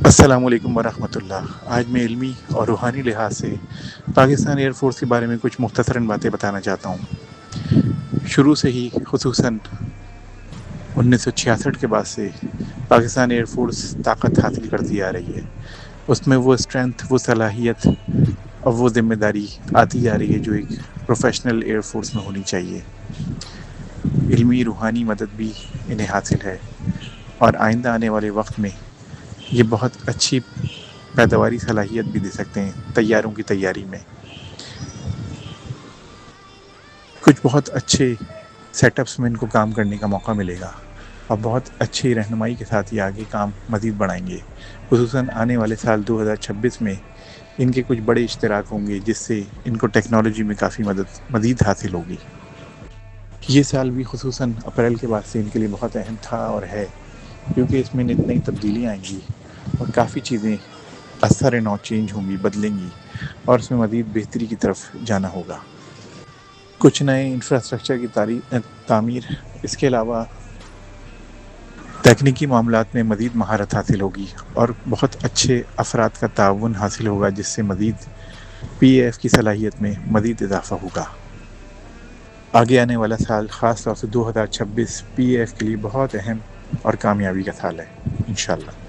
السلام علیکم ورحمۃ اللہ۔ آج میں علمی اور روحانی لحاظ سے پاکستان ایئر فورس کے بارے میں کچھ مختصراً باتیں بتانا چاہتا ہوں۔ شروع سے ہی خصوصاً 1966 کے بعد سے پاکستان ایئر فورس طاقت حاصل کرتی آ رہی ہے۔ اس میں وہ اسٹرینتھ، وہ صلاحیت اور وہ ذمہ داری آتی جا رہی ہے جو ایک پروفیشنل ایئر فورس میں ہونی چاہیے۔ علمی روحانی مدد بھی انہیں حاصل ہے اور آئندہ آنے والے وقت میں یہ بہت اچھی پیداواری صلاحیت بھی دے سکتے ہیں طیاروں کی تیاری میں۔ کچھ بہت اچھے سیٹ اپس میں ان کو کام کرنے کا موقع ملے گا اور بہت اچھی رہنمائی کے ساتھ یہ آگے کام مزید بڑھائیں گے۔ خصوصاً آنے والے سال 2026 میں ان کے کچھ بڑے اشتراک ہوں گے جس سے ان کو ٹیکنالوجی میں کافی مدد مزید حاصل ہوگی۔ یہ سال بھی خصوصاً اپریل کے بعد سے ان کے لیے بہت اہم تھا اور ہے، کیونکہ اس میں نئی تبدیلیاں آئیں گی اور کافی چیزیں اثر نو چینج ہوں گی، بدلیں گی اور اس میں مزید بہتری کی طرف جانا ہوگا۔ کچھ نئے انفراسٹرکچر کی تعمیر، اس کے علاوہ تکنیکی معاملات میں مزید مہارت حاصل ہوگی اور بہت اچھے افراد کا تعاون حاصل ہوگا جس سے مزید پی اے ایف کی صلاحیت میں مزید اضافہ ہوگا۔ آگے آنے والا سال خاص طور سے 2026 پی اے ایف کے لیے بہت اہم اور کامیابی کا سال ہے انشاءاللہ۔